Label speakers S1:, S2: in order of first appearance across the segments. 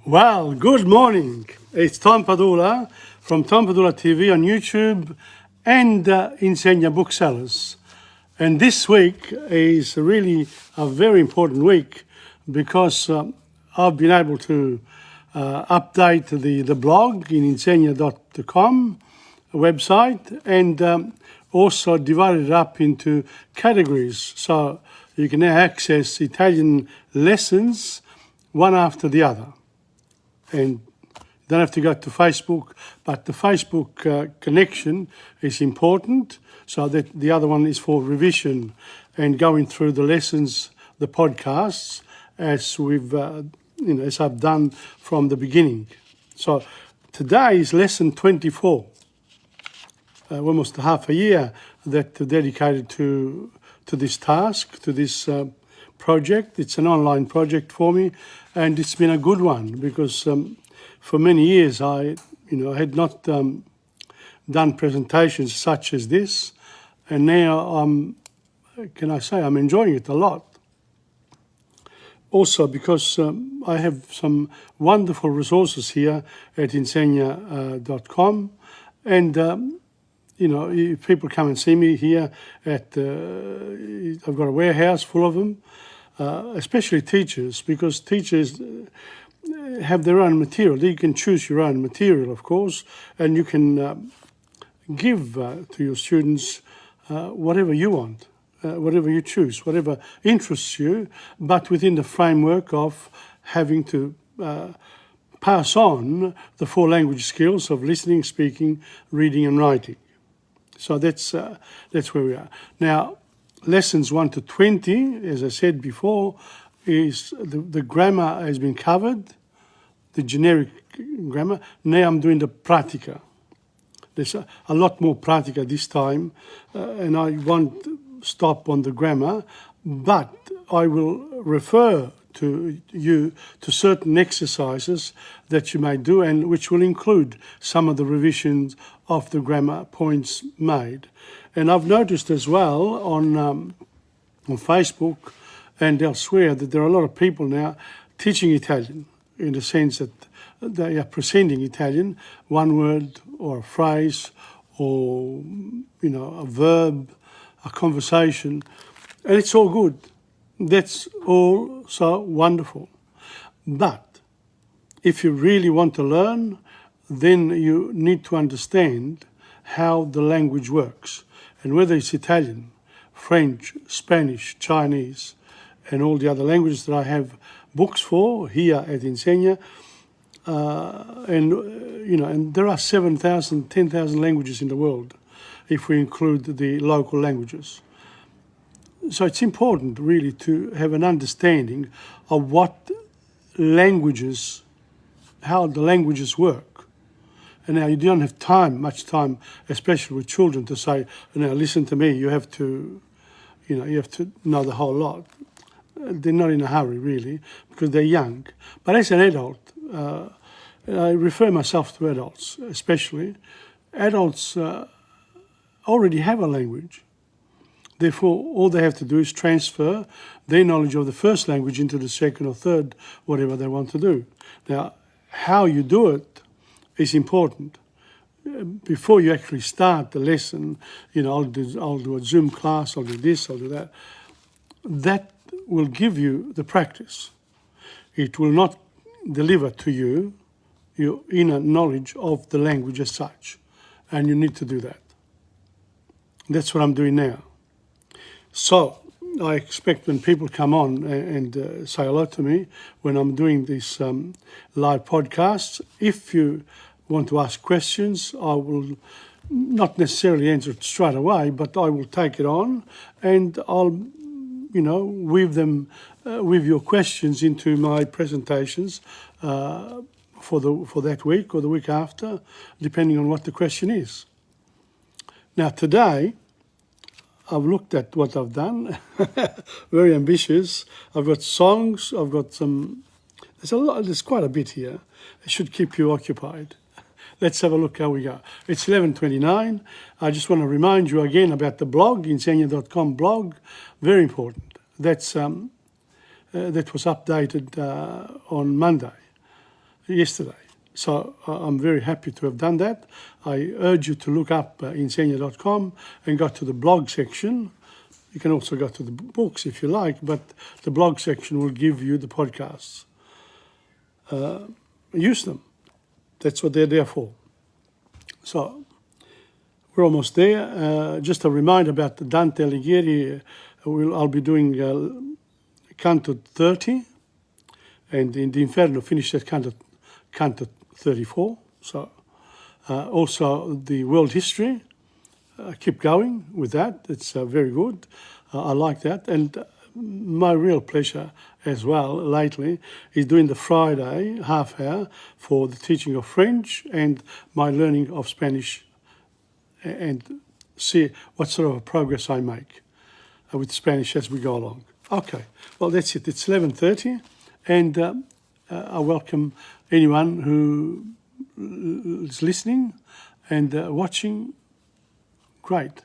S1: Well, good morning. It's Tom Padula from TomPadulaTV on YouTube and Insegna Booksellers. And this week is really a very important week because I've been able to update the blog in Insegna.com website and also divided it up into categories. So you can now access Italian lessons one after the other. And you don't have to go to Facebook, but the Facebook connection is important, so that the other one is for revision and going through the lessons, the podcasts, as we've, as I've done from the beginning. So today is lesson 24, almost half a year that dedicated to this task, to this project. It's an online project for me, and it's been a good one because for many years I had not done presentations such as this, and now I'm enjoying it a lot. Also because I have some wonderful resources here at Insegna.com, and if people come and see me here at, I've got a warehouse full of them, especially teachers, because teachers have their own material. You can choose your own material, of course, and you can give to your students whatever you want, whatever you choose, whatever interests you, but within the framework of having to pass on the 4 language skills of listening, speaking, reading and writing. So that's where we are. Now, lessons 1 to 20, as I said before, is the grammar has been covered, the generic grammar. Now I'm doing the pratica. There's a lot more pratica this time, and I won't stop on the grammar, but I will refer to you to certain exercises that you may do, and which will include some of the revisions of the grammar points made. And I've noticed as well on Facebook and elsewhere that there are a lot of people now teaching Italian, in the sense that they are presenting Italian, one word or a phrase or a verb, a conversation, and it's all good. That's all so wonderful. But if you really want to learn, then you need to understand how the language works. And whether it's Italian, French, Spanish, Chinese, and all the other languages that I have books for here at Insegna, and there are 7,000, 10,000 languages in the world, if we include the local languages. So it's important really to have an understanding of what languages, how the languages work. And now you don't have much time, especially with children, to say, now listen to me, you have to know the whole lot. They're not in a hurry really, because they're young. But as an adult, I refer myself to adults especially. Adults already have a language. Therefore, all they have to do is transfer their knowledge of the first language into the second or third, whatever they want to do. Now, how you do it is important. Before you actually start the lesson, I'll do a Zoom class, I'll do this, I'll do that. That will give you the practice. It will not deliver to you your inner knowledge of the language as such, and you need to do that. That's what I'm doing now. So I expect when people come on and say hello to me when I'm doing these live podcasts, if you want to ask questions, I will not necessarily answer it straight away, but I will take it on and I'll, weave your questions into my presentations for that week or the week after, depending on what the question is. Now today, I've looked at what I've done, very ambitious. I've got songs, I've got there's quite a bit here. It should keep you occupied. Let's have a look how we go. It's 11:29. I just want to remind you again about the blog, Insegna.com blog, very important. That was updated on Monday. yesterday. So I'm very happy to have done that. I urge you to look up insegna.com and go to the blog section. You can also go to the books if you like, but the blog section will give you the podcasts. Use them. That's what they're there for. So we're almost there. Just a reminder about Dante Alighieri. I'll be doing Canto 30, and in the Inferno finished at Canto 34. So also the world history. Keep going with that. It's very good. I like that. And my real pleasure as well lately is doing the Friday half hour for the teaching of French and my learning of Spanish, and see what sort of a progress I make with Spanish as we go along. Okay, well, that's it. It's 11:30, and I welcome anyone who is listening and watching. Great.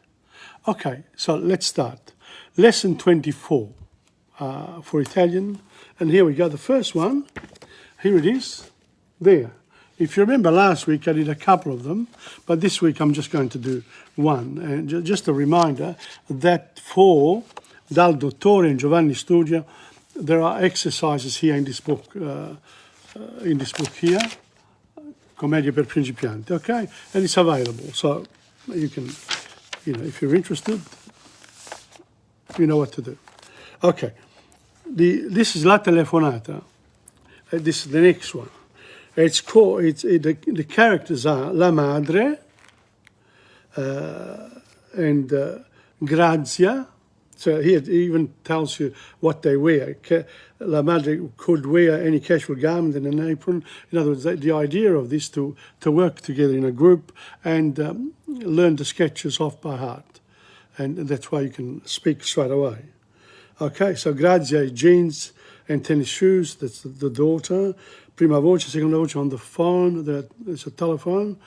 S1: Okay, so let's start. Lesson 24 for Italian. And here we go. The first one, here it is, there. If you remember last week, I did a couple of them, but this week I'm just going to do one. And just a reminder that for Dal Dottore and Giovanni Studio, there are exercises here in this book here, Commedia per Principianti, okay? And it's available, so you can, if you're interested, you know what to do. Okay, this is La Telefonata. This is the next one. The characters are La Madre and Grazia. So here it even tells you what they wear. La Madre could wear any casual garment and an apron. In other words, the idea of this to work together in a group and learn the sketches off by heart. And that's why you can speak straight away. Okay, so Grazia is jeans and tennis shoes. That's the daughter. Prima voce, seconda voce on the phone. There's a telephone.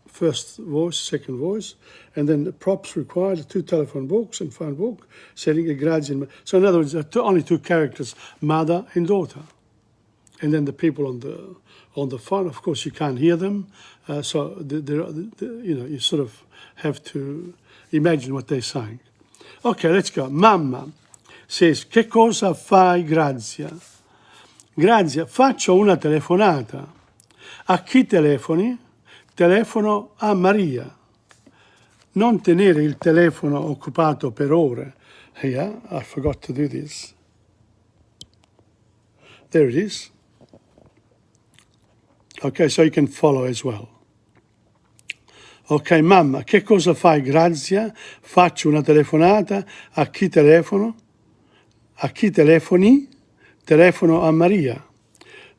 S1: First voice, second voice. And then the props required, 2 telephone books and phone book, setting a Grazia. So in other words, only 2 characters, mother and daughter. And then the people on the phone, of course, you can't hear them. So you sort of have to imagine what they're saying. Okay, let's go. Mamma says, che cosa fai, Grazia? Grazia, faccio una telefonata. A chi telefoni? Telefono a Maria. Non tenere il telefono occupato per ore. Yeah, I forgot to do this. There it is. Okay, so you can follow as well. Ok, mamma, che cosa fai, Grazia? Faccio una telefonata. A chi telefono? A chi telefoni? Telefono a Maria.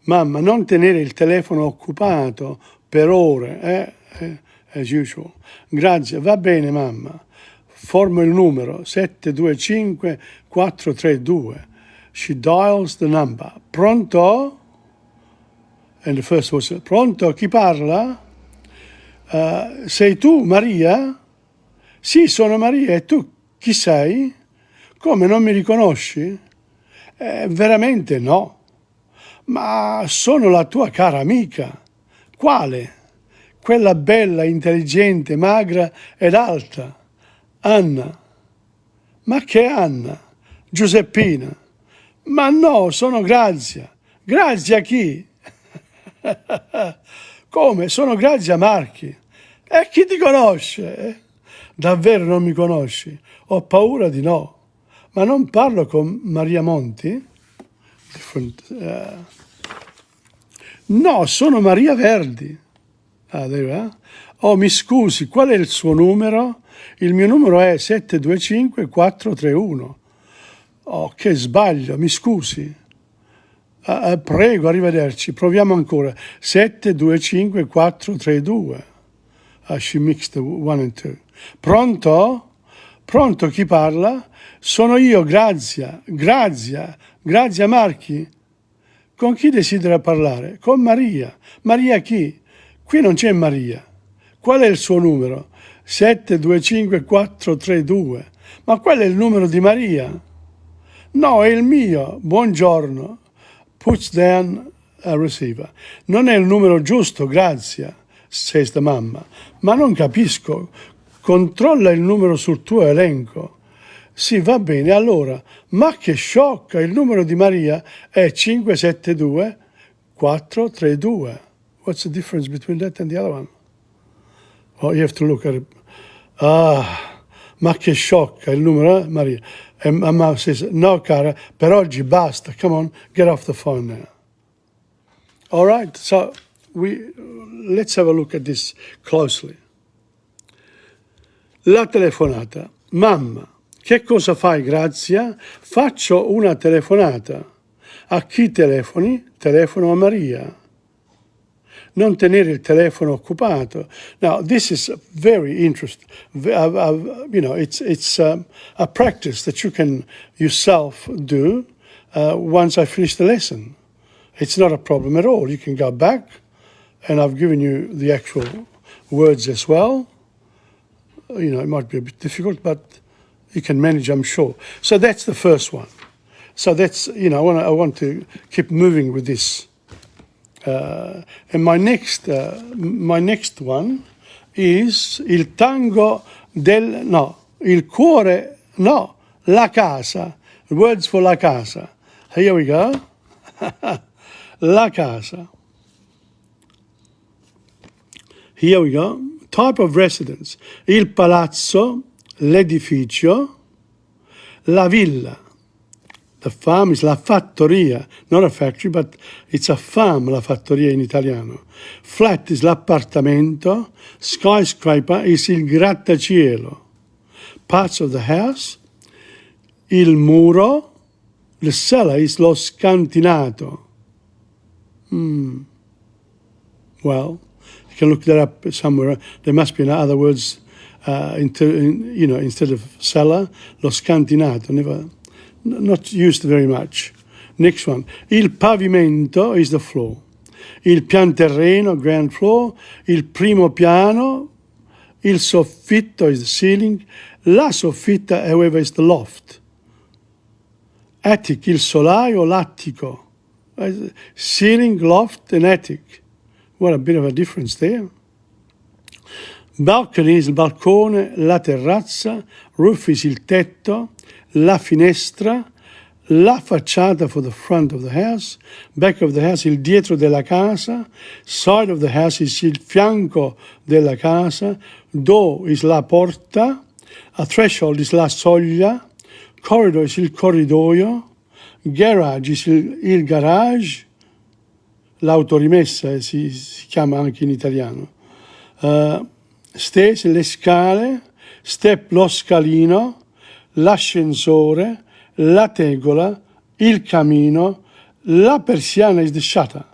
S1: Mamma, non tenere il telefono occupato per ore, as usual. Grazie, va bene, mamma. Formo il numero 725 432. She dials the number. Pronto? And the first was, pronto, chi parla? Sei tu, Maria? Sì, sono Maria. E tu chi sei? Come, non mi riconosci? Veramente no. Ma sono la tua cara amica. Quale? Quella bella, intelligente, magra ed alta. Anna. Ma che Anna? Giuseppina. Ma no, sono Grazia. Grazia chi? Come? Sono Grazia Marchi. E chi ti conosce? Davvero non mi conosci? Ho paura di no. Ma non parlo con Maria Monti? No, sono Maria Verdi. Oh, mi scusi, qual è il suo numero? Il mio numero è 725 431. Oh, che sbaglio, mi scusi. Prego, arrivederci. Proviamo ancora. 725 432. She mixed the 1 and 2. Pronto? Pronto, chi parla? Sono io, Grazia. Grazia Marchi. Con chi desidera parlare? Con Maria. Maria chi? Qui non c'è Maria. Qual è il suo numero? 725 432. Ma qual è il numero di Maria? No, è il mio. Buongiorno. Puts down receiver. Non è il numero giusto, grazie, says the mamma. Ma non capisco. Controlla il numero sul tuo elenco. Sì, va bene, allora. Ma che sciocca, il numero di Maria è 572 432. What's the difference between that and the other one? Oh, you have to look at it. Ah, ma che sciocca il numero, Maria. And mamma says, no, cara, per oggi basta. Come on, get off the phone now. All right, so let's have a look at this closely. La telefonata. Mamma, che cosa fai, Grazia? Faccio una telefonata. A chi telefoni? Telefono a Maria. Non tenere il telefono occupato. Now, this is very interesting. It's a practice that you can yourself do once I finish the lesson. It's not a problem at all. You can go back, and I've given you the actual words as well. It might be a bit difficult, but you can manage, I'm sure. So that's the first one. So that's, I want to keep moving with this. And my next one is il tango il cuore, la casa. Words for la casa. Here we go. La casa. Here we go. Type of residence. Il palazzo, l'edificio, la villa. The farm is la fattoria, not a factory, but it's a farm, la fattoria in italiano. Flat is l'appartamento. Skyscraper is il grattacielo. Parts of the house, il muro. The cellar is lo scantinato. Well, you can look that up somewhere. There must be other words, instead of cellar, lo scantinato. Not used very much. Next one. Il pavimento is the floor. Il pianterreno, ground floor. Il primo piano. Il soffitto is the ceiling. La soffitta, however, is the loft. Attic, il solaio, l'attico. Ceiling, loft, and attic. What a bit of a difference there. Balcony is il balcone, la terrazza. Roof is il tetto. La finestra, la facciata for the front of the house, back of the house, il dietro della casa, side of the house is il fianco della casa, door is la porta, a threshold is la soglia, corridor is il corridoio, garage is il garage, l'autorimessa si chiama anche in italiano, stairs, le scale, step, lo scalino, l'ascensore, la tegola, il camino, la persiana is the shutter.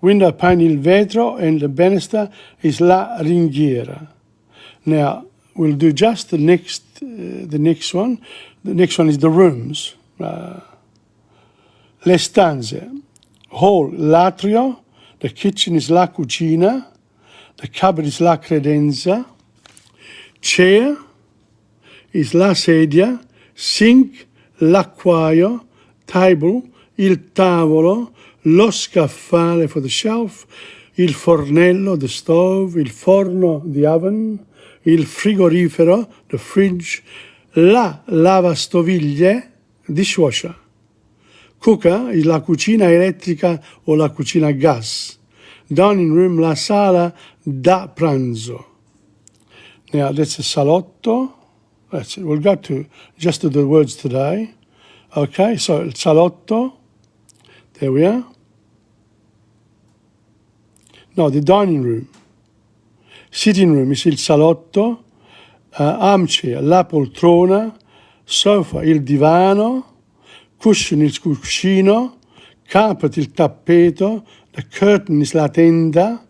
S1: Window pane, il vetro, and the banister is la ringhiera. Now, we'll do just the next one. The next one is the rooms. Le stanze. Hall, l'atrio. The kitchen is la cucina. The cupboard is la credenza. Chair is la sedia, sink, l'acquaio, table, il tavolo, lo scaffale for the shelf, il fornello, the stove, il forno, the oven, il frigorifero, the fridge, la lavastoviglie, dishwasher. Cooker is la cucina elettrica o la cucina a gas. Dining room, la sala da pranzo. Now that's a salotto. That's it. We'll go to just to the words today. Okay, so il salotto. There we are. No, the dining room. Sitting room is il salotto. Armchair, la poltrona. Sofa, il divano. Cushion, il cuscino. Carpet, il tappeto. The curtain is la tenda.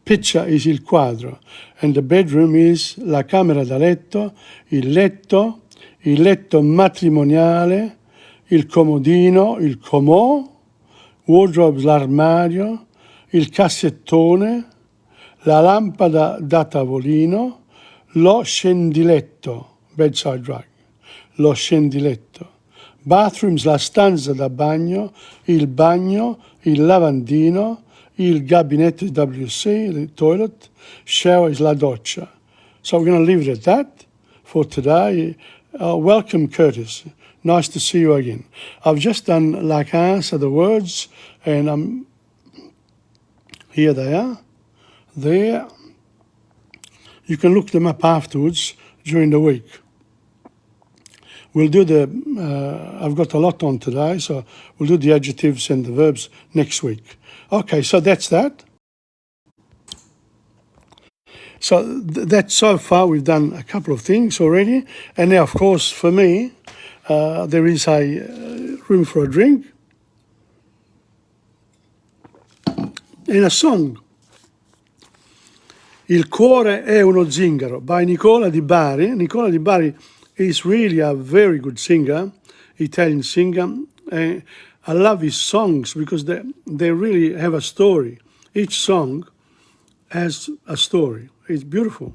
S1: Picture is il quadro. And the bedroom is la camera da letto, il letto matrimoniale, il comodino, il comò, wardrobe, l'armadio, il cassettone, la lampada da tavolino, lo scendiletto, bedside rug, lo scendiletto, Bathrooms, la stanza da bagno, il lavandino, il gabinetto WC, the toilet, shower is la doccia. So we're going to leave it at that for today. Welcome, Curtis. Nice to see you again. I've just done like answer the words, and here they are. There. You can look them up afterwards during the week. We'll do I've got a lot on today, so we'll do the adjectives and the verbs next week. Okay, so that's that. So that's so far we've done a couple of things already. And now, of course, for me, there is a room for a drink and a song. Il cuore è uno zingaro by Nicola Di Bari. Nicola Di Bari is really a very good singer, Italian singer. I love his songs because they really have a story. Each song has a story. It's beautiful.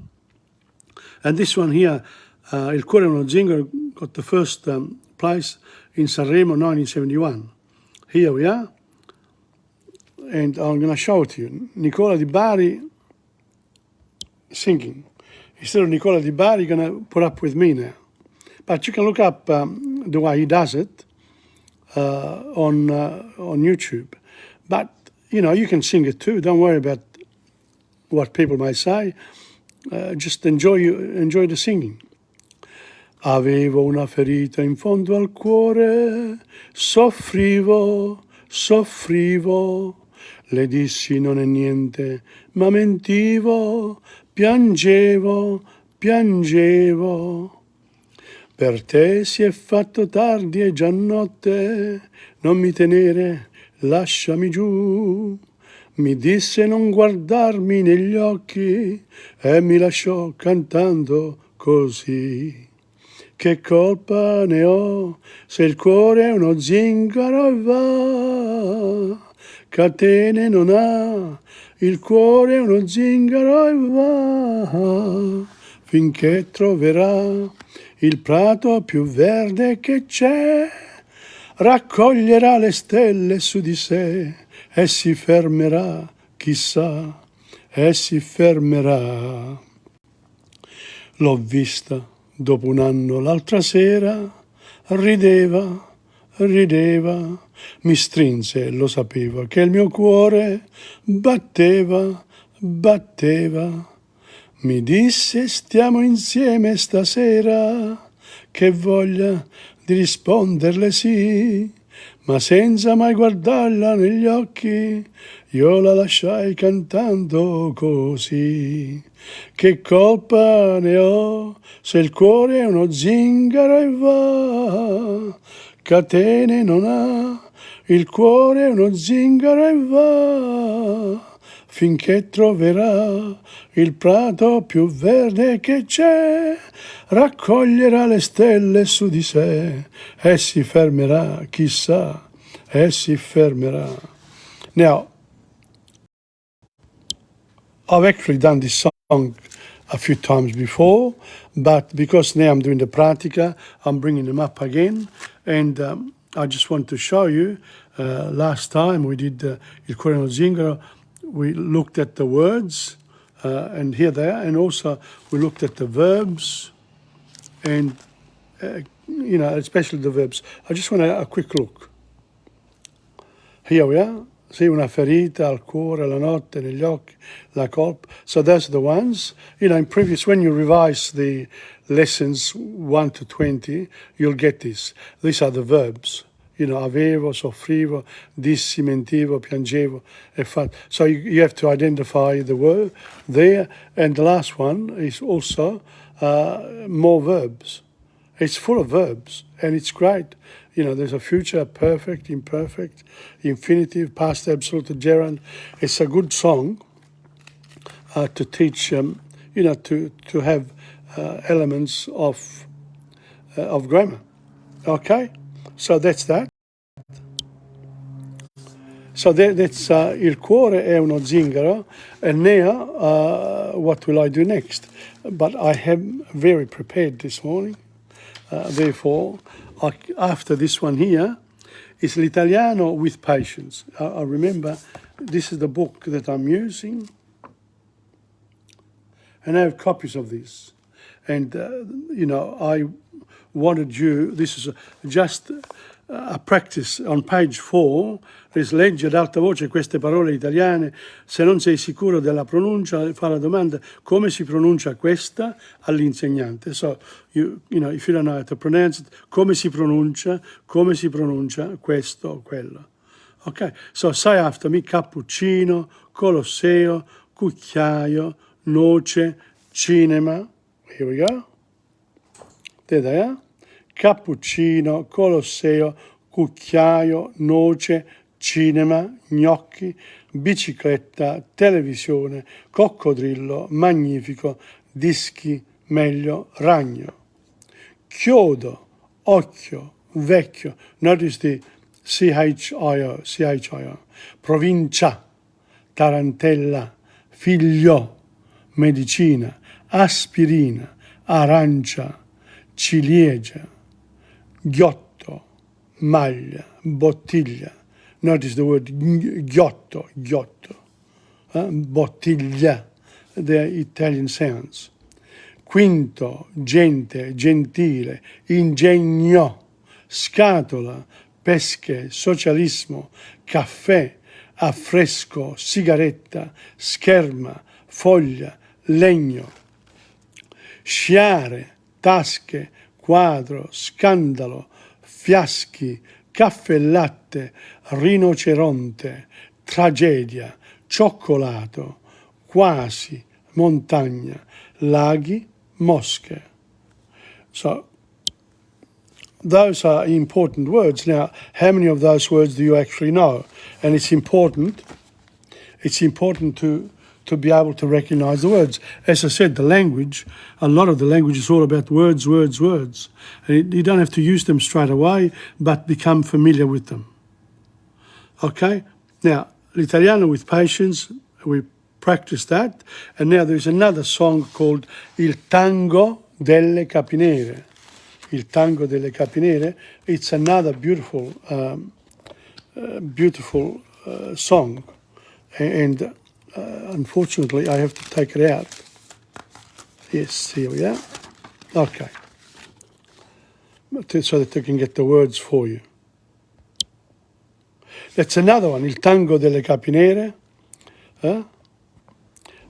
S1: And this one here, Il cuore è uno zingaro, got the first place in Sanremo 1971. Here we are. And I'm going to show it to you. Nicola Di Bari singing. Instead of Nicola Di Bari, you're going to put up with me now. But you can look up the way he does it on YouTube. But, you know, you can sing it too. Don't worry about what people may say. Just enjoy the singing. Avevo una ferita in fondo al cuore, soffrivo, le dissi non è niente, ma mentivo, piangevo. Per te si è fatto tardi e già notte, non mi tenere, lasciami giù. Mi disse non guardarmi negli occhi e mi lasciò cantando così. Che colpa ne ho se il cuore è uno zingaro e va, catene non ha, il cuore è uno zingaro e va, finché troverà il prato più verde che c'è, raccoglierà le stelle su di sé e si fermerà, chissà, e si fermerà. L'ho vista dopo un anno l'altra sera, rideva, mi strinse e lo sapeva che il mio cuore batteva. Mi disse stiamo insieme stasera, che voglia di risponderle sì, ma senza mai guardarla negli occhi, io la lasciai cantando così. Che colpa ne ho se il cuore è uno zingaro e va, catene non ha, il cuore è uno zingaro e va, finché troverà il prato più verde che c'è, raccoglierà le stelle su di sé e si fermerà, chissà, e si fermerà. Now, I've actually done this song a few times before, but because now I'm doing the pratica, I'm bringing them up again, and I just want to show you, last time we did Il cuore è uno zingaro, we looked at the words, and here they are, and also we looked at the verbs, and, you know, especially the verbs. I just want a quick look. Here we are. See, una ferita al cuore, la notte, negli occhi, la colpa. So those are the ones. You know, in previous, when you revise the lessons 1 to 20, you'll get this. These are the verbs. You know, avevo, soffrivo, dissi, mentivo, piangevo, e fatto. So you have to identify the word there. And the last one is also more verbs. It's full of verbs, and it's great. You know, there's a future, perfect, imperfect, infinitive, past absolute, gerund. It's a good song to teach, you know, to have elements of grammar. Okay? So that's that. So that's Il cuore è uno zingaro. And now, what will I do next? But I am very prepared this morning. Therefore, after this one here, is L'Italiano with Patience. I remember this is the book that I'm using, and I have copies of this. And, I wanted you, this is just a practice on page 4, legge ad alta voce queste parole italiane, se non sei sicuro della pronuncia, fa la domanda come si pronuncia questa all'insegnante. So, if you don't know how to pronounce it, come si pronuncia questo o quello. Okay, so say after me: cappuccino, colosseo, cucchiaio, noce, cinema. Here we go. There. Cappuccino, colosseo, cucchiaio, noce, cinema, gnocchi, bicicletta, televisione, coccodrillo, magnifico, dischi, meglio, ragno. Chiodo, occhio, vecchio. Notice the CHIO. Provincia, tarantella, figlio, medicina, aspirina, arancia, ciliegia, ghiotto, maglia, bottiglia. Notice the word ghiotto, bottiglia, they're Italian sounds. Quinto, gente, gentile, ingegno, scatola, pesche, socialismo, caffè, affresco, sigaretta, scherma, foglia, legno. Sciare, tasche, quadro, scandalo, fiaschi, caffè e latte, rinoceronte, tragedia, cioccolato, quasi, montagna, laghi, mosche. So, those are important words. Now, how many of those words do you actually know? And it's important to be able to recognize the words. As I said, the language, a lot of the language is all about words. And you don't have to use them straight away, but become familiar with them. Okay? Now, L'Italiano with Patience, we practiced that. And now there's another song called Il Tango delle Capinere. Il Tango delle Capinere. It's another beautiful song. And unfortunately, I have to take it out. Yes, here we are. Okay. So that I can get the words for you. That's another one, Il Tango delle Capinere.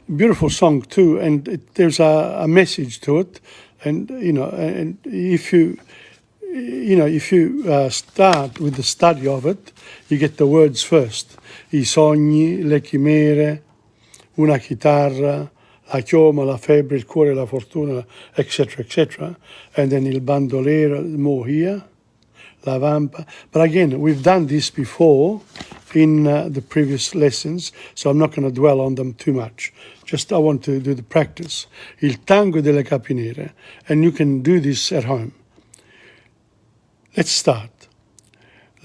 S1: Beautiful song too, and there's a message to it. And, and if you start with the study of it, you get the words first. I sogni, le chimere, una chitarra, la chioma, la febbre, il cuore, la fortuna, etc. And then il bandolero, mohia, la vampa. But again, we've done this before in the previous lessons, so I'm not going to dwell on them too much. Just I want to do the practice. Il tango delle capinere. And you can do this at home. Let's start.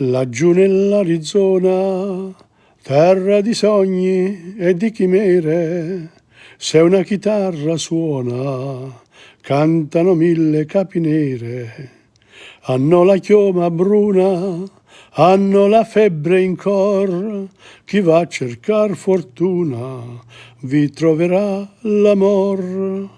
S1: Laggiù nell'Arizona, terra di sogni e di chimere, se una chitarra suona, cantano 1000 capinere. Hanno la chioma bruna, hanno la febbre in cor, chi va a cercar fortuna vi troverà l'amor.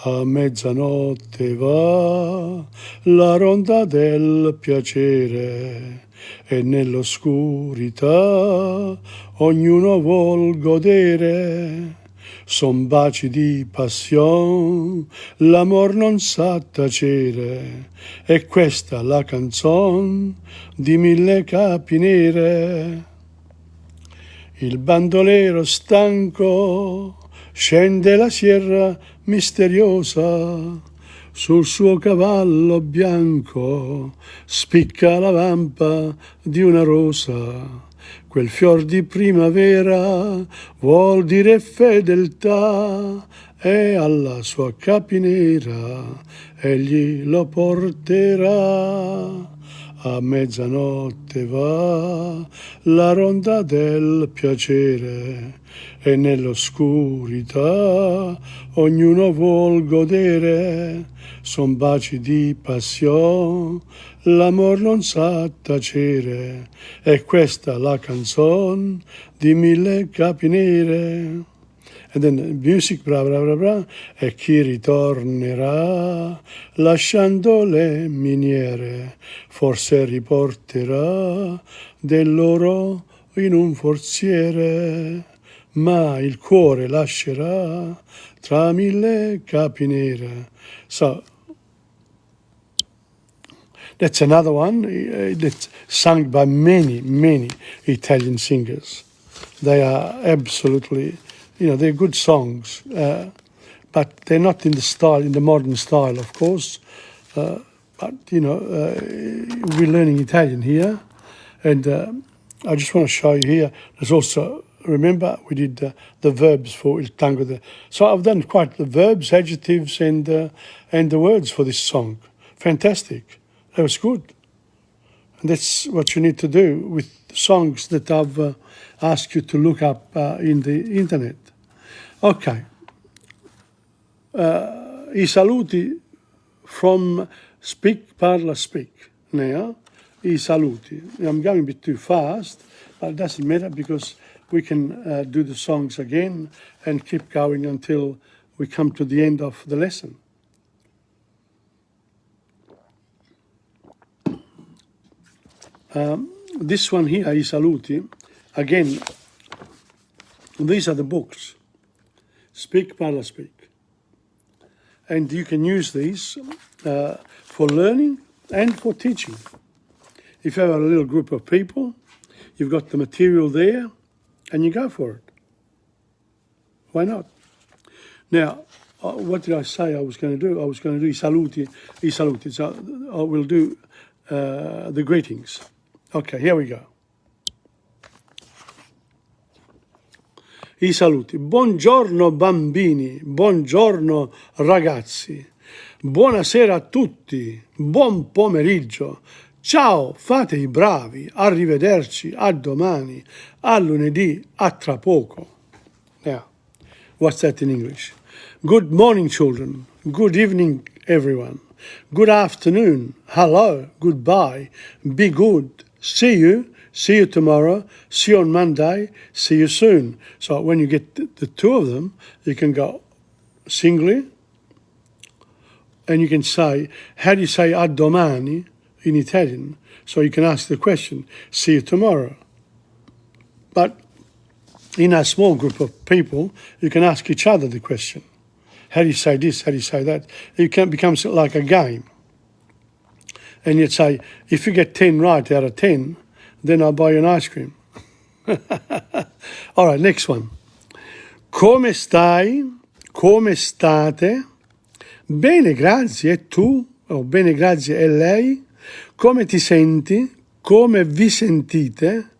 S1: A mezzanotte va la ronda del piacere e nell'oscurità ognuno vuol godere. Son baci di passion, l'amor non sa tacere, e questa la canzon di 1000 capinere. Il bandolero stanco scende la sierra misteriosa, sul suo cavallo bianco spicca la vampa di una rosa. Quel fior di primavera vuol dire fedeltà, e alla sua capinera egli lo porterà. A mezzanotte va la ronda del piacere e nell'oscurità ognuno vuol godere. Son baci di passion, l'amor non sa tacere, è questa la canzone di mille capi nere. And then music, bra bra bra bra, e chi ritornerà lasciando le miniere, forse riporterà dell'oro in un forziere, ma il cuore lascerà tra mille capi nere. So that's another one that's sung by many Italian singers. They are absolutely, they're good songs, but they're not in the modern style, of course. But, we're learning Italian here. And I just want to show you here, there's also, remember, we did the verbs for Il Tango. So I've done quite the verbs, adjectives, and the words for this song. Fantastic. That was good. And that's what you need to do with songs that I've asked you to look up in the internet. Ok. I saluti from Speak, Parla, Speak. Now, I saluti. I'm going a bit too fast, but it doesn't matter because we can do the songs again and keep going until we come to the end of the lesson. This one here, I saluti, again, these are the books. Speak, Parla, Speak. And you can use these for learning and for teaching. If you have a little group of people, you've got the material there, and you go for it. Why not? Now, what did I say I was going to do? I was going to do I saluti. So I will do the greetings. Okay, here we go. I saluti. Buongiorno bambini, buongiorno ragazzi, buonasera a tutti, buon pomeriggio, ciao, fate i bravi, arrivederci, a domani, a lunedì, a tra poco. Now, what's that in English? Good morning, children. Good evening, everyone. Good afternoon. Hello. Goodbye. Be good. See you tomorrow, see you on Monday, see you soon. So when you get the two of them, you can go singly, and you can say, how do you say a domani in Italian? So you can ask the question, see you tomorrow. But in a small group of people, you can ask each other the question. How do you say this? How do you say that? It becomes like a game. And you'd say, if you get 10 right out of 10, then I'll buy you an ice cream. All right, next one. Come stai? Come state? Bene, grazie. E tu? Oh, bene, grazie. E lei? Come ti senti? Come vi sentite?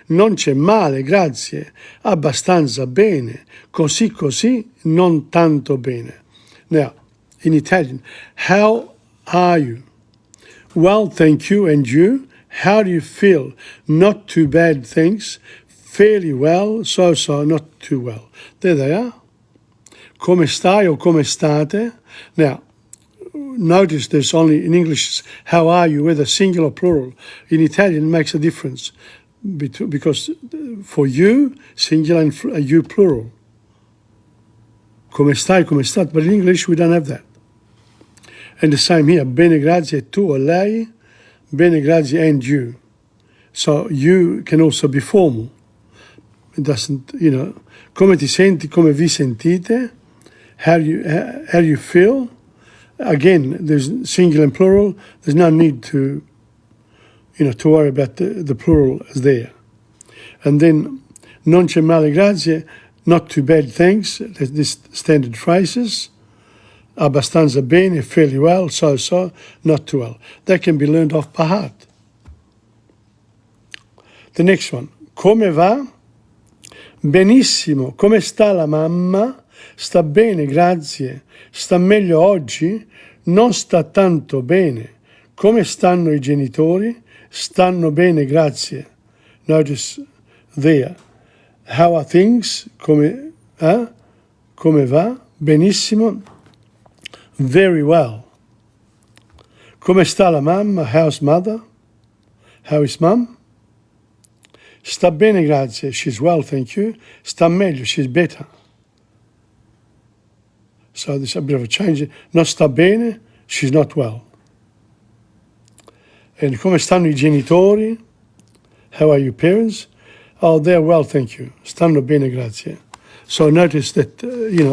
S1: Non c'è male, grazie. Abbastanza bene. Così così, non tanto bene. Now, in Italian, how are you? Well, thank you. And you? How do you feel? Not too bad, thanks. Fairly well, so, not too well. There they are. Come stai or come state? Now, notice there's only, in English, how are you, whether singular or plural. In Italian, it makes a difference because for you, singular, and you, plural. Come stai, come state. But in English, we don't have that. And the same here, bene grazie, tu or lei, bene grazie and you. So you can also be formal. It doesn't, come ti senti, come vi sentite, how do you feel. Again, there's singular and plural. There's no need to worry about the plural as there. And then, non c'è male, grazie, not too bad, thanks. There's this standard phrases. Abbastanza bene, fairly well, so, not too well. That can be learned off by heart. The next one. Come va? Benissimo. Come sta la mamma? Sta bene, grazie. Sta meglio oggi? Non sta tanto bene. Come stanno i genitori? Stanno bene, grazie. Notice there. How are things? Come va? Benissimo. Very well. Come sta la mamma? How's mother? How is mum? Sta bene, grazie. She's well, thank you. Sta meglio, she's better. So there's a bit of a change. Non sta bene, she's not well. And come stanno I genitori? How are your parents? Oh, they're well, thank you. Stanno bene, grazie. So notice that,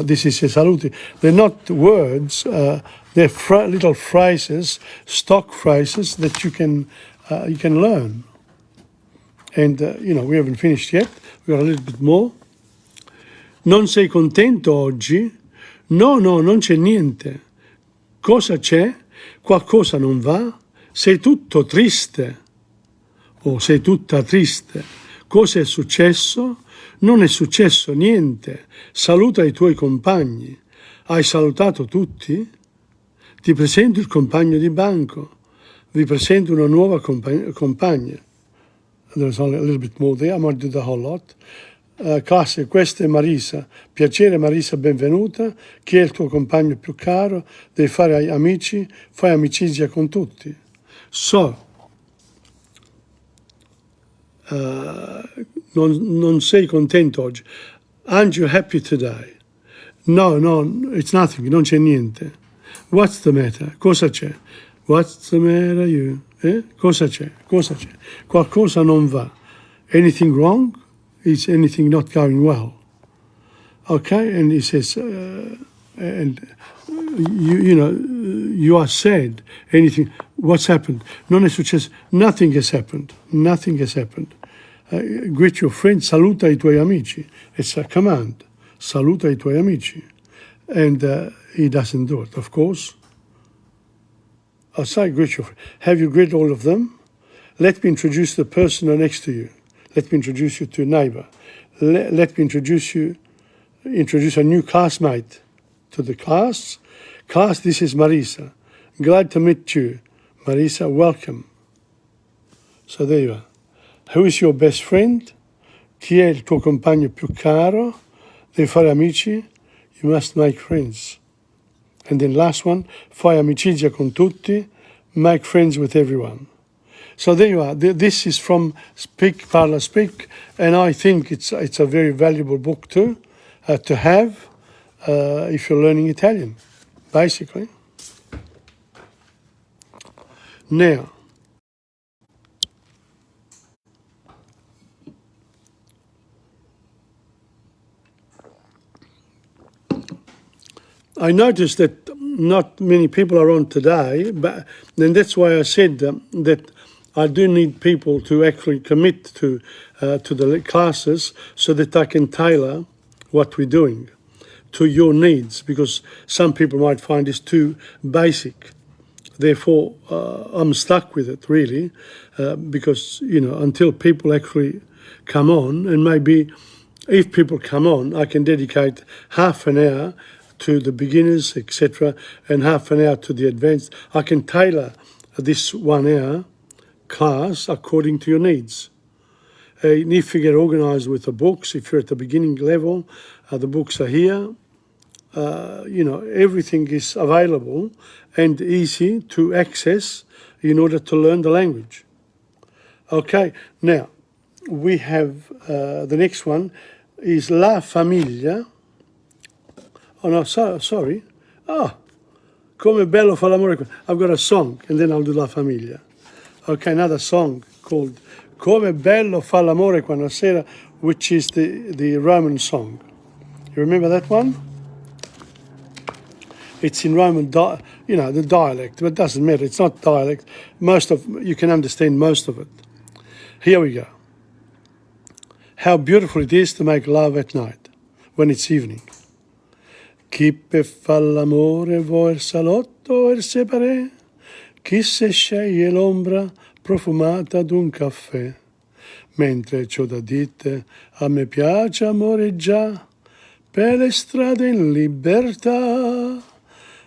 S1: this is a saluti. They're not words, they're little phrases, stock phrases that you can learn. And, we haven't finished yet. We've got a little bit more. Non sei contento oggi? No, non c'è niente. Cosa c'è? Qualcosa non va? Sei tutto triste? O sei tutta triste? Cosa è successo? Non è successo niente. Saluta i tuoi compagni. Hai salutato tutti? Ti presento il compagno di banco. Vi presento una nuova compagna. There's only a little bit more there. I might do the whole lot. Classe, questa è Marisa. Piacere Marisa, benvenuta. Chi è il tuo compagno più caro? Devi fare amici, fai amicizia con tutti. So, non sei contento oggi. Aren't you happy today? No, it's nothing, non c'è niente. What's the matter? Cosa c'è? What's the matter you? Cosa c'è? Qualcosa non va. Anything wrong? Is anything not going well? Okay, and he says, you are sad. Anything? What's happened? Non è successo. Nothing has happened. Greet your friends. Saluta i tuoi amici. It's a command. Saluta i tuoi amici. And he doesn't do it, of course. I say greet your friends. Have you greeted all of them? Let me introduce the person next to you. Let me introduce you to a neighbor. Let me introduce a new classmate to the class. Class, this is Marisa. Glad to meet you. Marisa, welcome. So there you are. Who is your best friend? Chi è il tuo compagno più caro? Devi fare amici. You must make friends. And then last one, fai amicizia con tutti. Make friends with everyone. So there you are. This is from Speak, Parla, Speak, and I think it's a very valuable book too, to have if you're learning Italian, basically. Now, I noticed that not many people are on today, and that's why I said that I do need people to actually commit to the classes so that I can tailor what we're doing to your needs, because some people might find this too basic. Therefore, I'm stuck with it really, because, until people actually come on, and maybe if people come on, I can dedicate half an hour to the beginners, etc., and half an hour to the advanced. I can tailor this 1 hour class according to your needs. And if you get organized with the books, if you're at the beginning level, the books are here. Everything is available and easy to access in order to learn the language. Okay, now we have the next one is La Famiglia. Oh no, sorry. Come bello fa l'amore. I've got a song and then I'll do La Famiglia. Okay, another song called Come bello fa l'amore quando sera, which is the Roman song. You remember that one? It's in Roman, the dialect, but it doesn't matter. It's not dialect. You can understand most of it. Here we go. How beautiful it is to make love at night, when it's evening. Chi per fa l'amore vuoi il salotto e il separé? Chi se sceglie l'ombra profumata d'un caffè? Mentre c'ho da dite, a me piace amoreggià per le strade in libertà.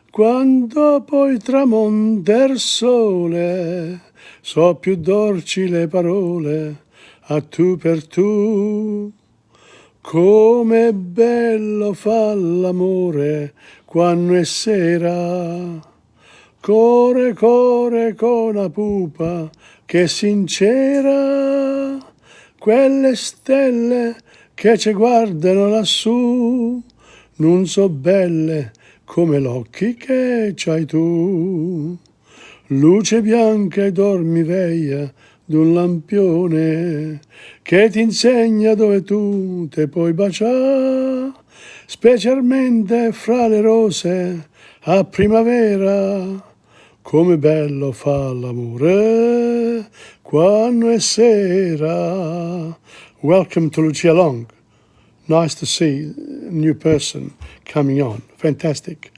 S1: Quando poi tramonta il sole, so più dolci le parole, a tu per tu. Come bello fa l'amore quando è sera. Corre, corre con la pupa, che sincera, quelle stelle che ci guardano lassù, non so belle come l'occhi che c'hai tu. Luce bianca e dormiveglia d'un lampione che ti insegna dove tu te puoi baciare, specialmente fra le rose a primavera. Come bello fa l'amore quando è sera. Welcome to Lucia Long. Nice to see a new person coming on. Fantastic.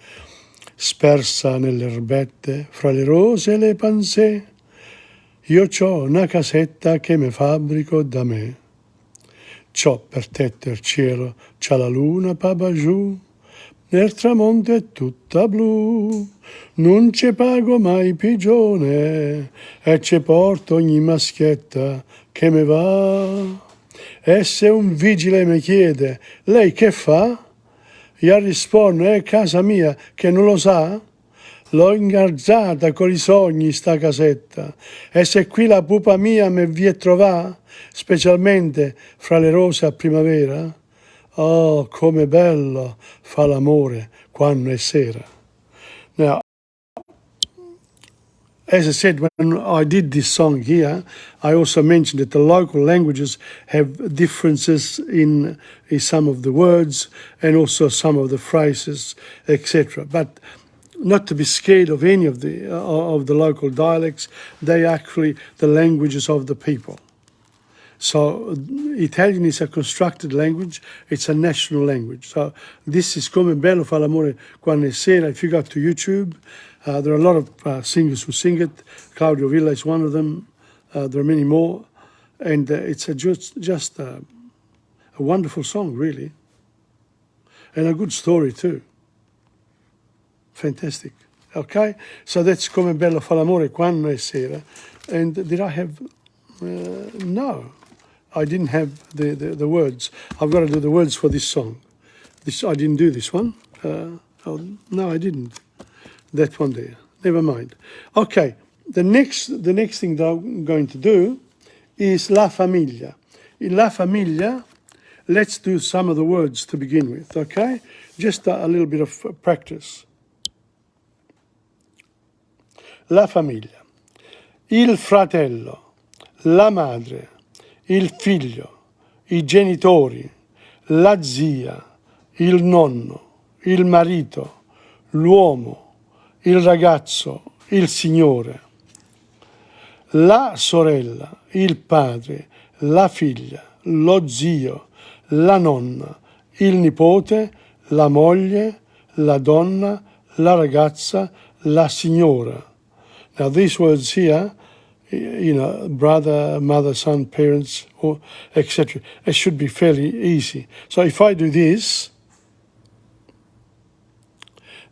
S1: Spersa nelle erbette, fra le rose e le pansè, io c'ho una casetta che me fabbrico da me. C'ho per tetto il cielo, c'ha la luna paba giù, nel tramonto è tutta blu. Non ci pago mai pigione e ci porto ogni maschietta che me va. E se un vigile mi chiede, lei che fa? Io rispondo, è casa mia, che non lo sa? L'ho ingarzata con i sogni sta casetta, e se qui la pupa mia mi vie trovà, specialmente fra le rose a primavera, oh, come bello fa l'amore quando è sera. Now, as I said, when I did this song here, I also mentioned that the local languages have differences in some of the words and also some of the phrases, etc. But not to be scared of any of the local dialects. They are actually the languages of the people. So Italian is a constructed language, it's a national language. So this is Come bello fa l'amore quando è sera. If you go to YouTube, there are a lot of singers who sing it. Claudio Villa is one of them. There are many more. And it's just a wonderful song, really. And a good story too. Fantastic. Okay? So that's Come bello fa l'amore quando è sera. And did I have... no. I didn't have the words. I've got to do the words for this song. I didn't do this one. No, I didn't. That one there. Never mind. Okay, the next thing that I'm going to do is La Famiglia. In La Famiglia, let's do some of the words to begin with, okay? Just a little bit of practice. La famiglia. Il fratello, la madre, il figlio, i genitori, la zia, il nonno, il marito, l'uomo, il ragazzo, il signore, la sorella, il padre, la figlia, lo zio, la nonna, il nipote, la moglie, la donna, la ragazza, la signora. Now these words here, you know, brother, mother, son, parents, or etc. It should be fairly easy. So if I do this,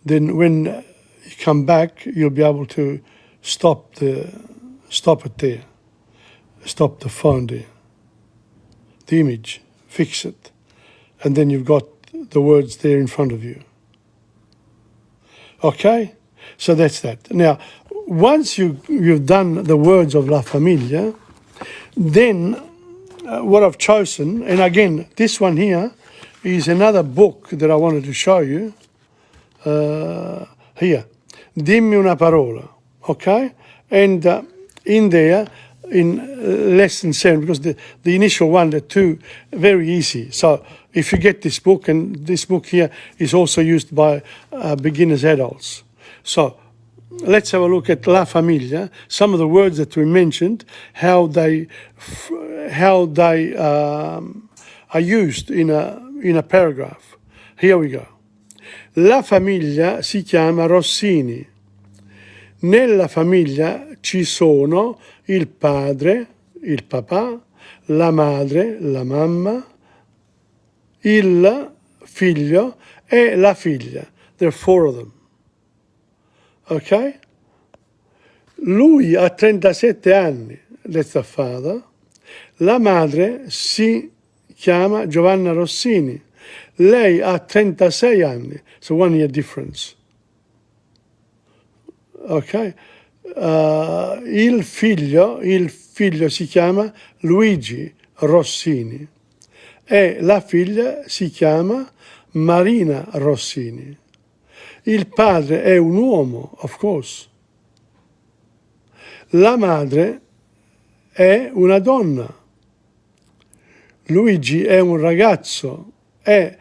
S1: then when you come back, you'll be able to stop it there, stop the phone there, the image, fix it, and then you've got the words there in front of you. Okay, so that's that. Now, once you've done the words of La Famiglia, then what I've chosen, and again, this one here is another book that I wanted to show you. Here, Dimmi una parola, okay? And in there, in lesson 7, because the initial one, the two, very easy. So if you get this book, and this book here is also used by beginners adults. So let's have a look at La Famiglia, some of the words that we mentioned, how they are used in a paragraph. Here we go. La famiglia si chiama Rossini. Nella famiglia ci sono il padre, il papà, la madre, la mamma, il figlio e la figlia. There are 4 of them. Ok? Lui ha 37 anni, that's the father. La madre si chiama Giovanna Rossini. Lei ha 36 anni, so 1 year difference. ok? Il figlio si chiama Luigi Rossini e la figlia si chiama Marina Rossini. Il padre è un uomo, of course. La madre è una donna. Luigi è un ragazzo e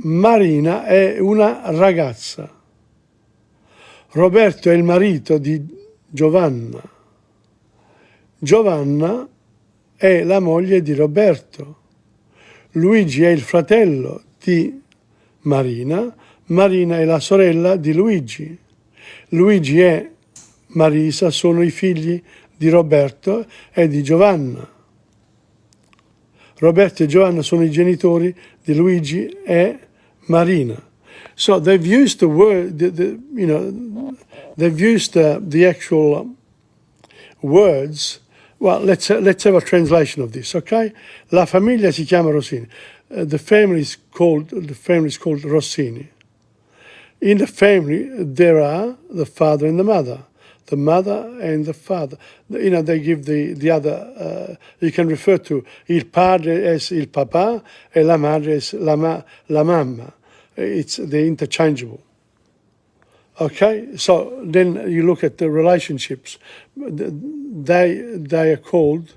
S1: Marina è una ragazza. Roberto è il marito di Giovanna. Giovanna è la moglie di Roberto. Luigi è il fratello di Marina. Marina è la sorella di Luigi. Luigi e Marisa sono i figli di Roberto e di Giovanna. Roberto e Giovanna sono i genitori di Luigi e Marina. So they've used the word, they've used the actual words. Well, let's have a translation of this, okay? La famiglia si chiama Rossini. The family is called Rossini. In the family, there are the father and the mother and the father. They give the other, you can refer to il padre as il papà e la madre as la mamma. They're interchangeable. Okay, so then you look at the relationships. They are called,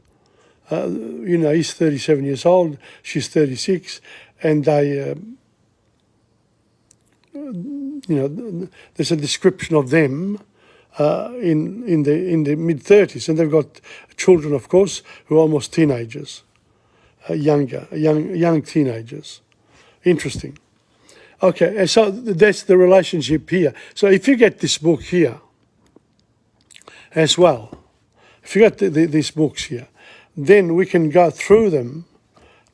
S1: he's 37 years old, she's 36, and they, there's a description of them in the mid-30s, and they've got children, of course, who are almost teenagers, young teenagers. Interesting. Okay, and so that's the relationship here. So if you get this book here as well, if you got these books here, then we can go through them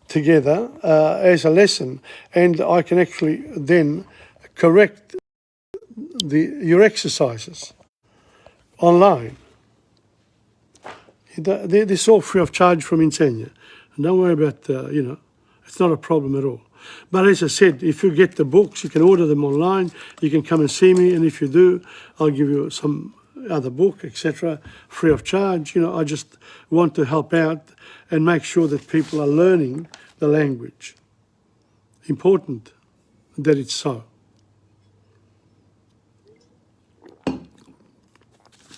S1: together as a lesson, and I can actually then correct your exercises online. This is all free of charge from Insegna. And don't worry about, it's not a problem at all. But as I said, if you get the books, you can order them online, you can come and see me, and if you do, I'll give you some other book, etc., free of charge. I just want to help out and make sure that people are learning the language. Important that it's so.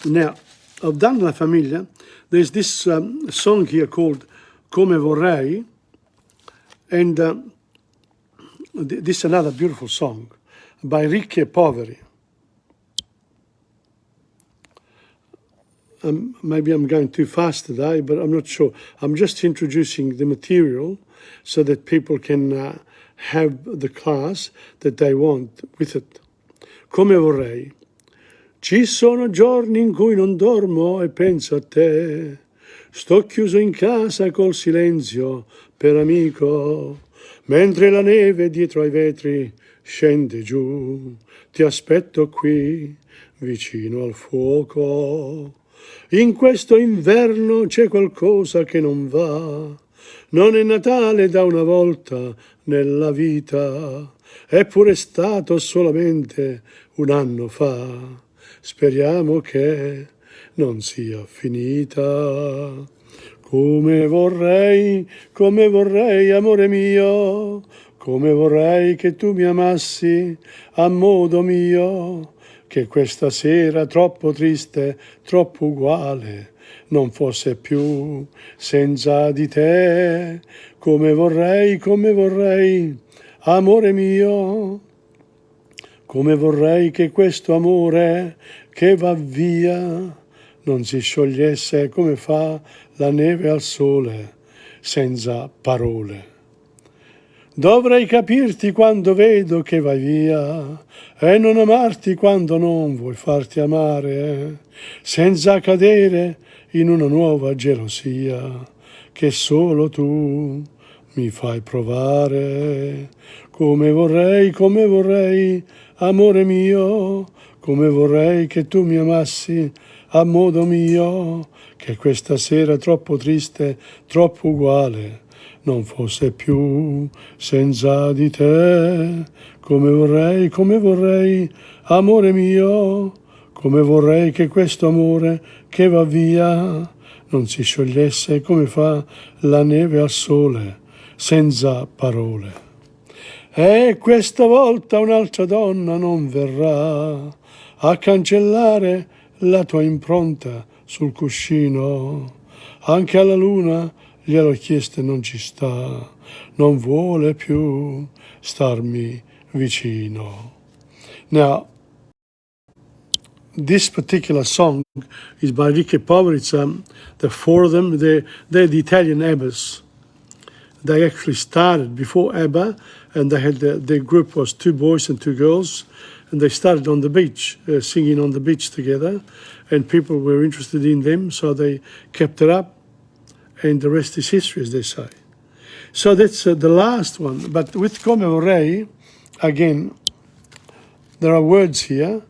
S1: Now, I've done La Famiglia. There's this song here called Come Vorrei, and this is another beautiful song by Ricchi e Poveri. Maybe I'm going too fast today, but I'm not sure. I'm just introducing the material so that people can have the class that they want with it. Come vorrei. Ci sono giorni in cui non dormo e penso a te. Sto chiuso in casa col silenzio per amico. Mentre la neve dietro ai vetri scende giù, ti aspetto qui, vicino al fuoco. In questo inverno c'è qualcosa che non va, non è Natale da una volta nella vita, eppure è stato solamente un anno fa. Speriamo che non sia finita. Come vorrei, amore mio, come vorrei che tu mi amassi a modo mio, che questa sera troppo triste, troppo uguale, non fosse più senza di te. Come vorrei, amore mio, come vorrei che questo amore che va via non si sciogliesse come fa la neve al sole, senza parole. Dovrei capirti quando vedo che vai via e non amarti quando non vuoi farti amare, senza cadere in una nuova gelosia che solo tu mi fai provare. Come vorrei, amore mio, come vorrei che tu mi amassi a modo mio, che questa sera troppo triste, troppo uguale, non fosse più senza di te. Come vorrei, amore mio, come vorrei che questo amore che va via non si sciogliesse come fa la neve al sole, senza parole. E questa volta un'altra donna non verrà a cancellare la tua impronta sul cuscino. Anche alla luna gliel'ho chiesto e non ci sta, non vuole più starmi vicino. Now, this particular song is by Ricche Poveri. It's the four of them. They're the Italian Abbas. They actually started before ABBA, and they had their group was 2 boys and 2 girls, and they started on the beach, singing on the beach together, and people were interested in them, so they kept it up, and the rest is history, as they say. So that's the last one. But with Come Vorrei, again, there are words here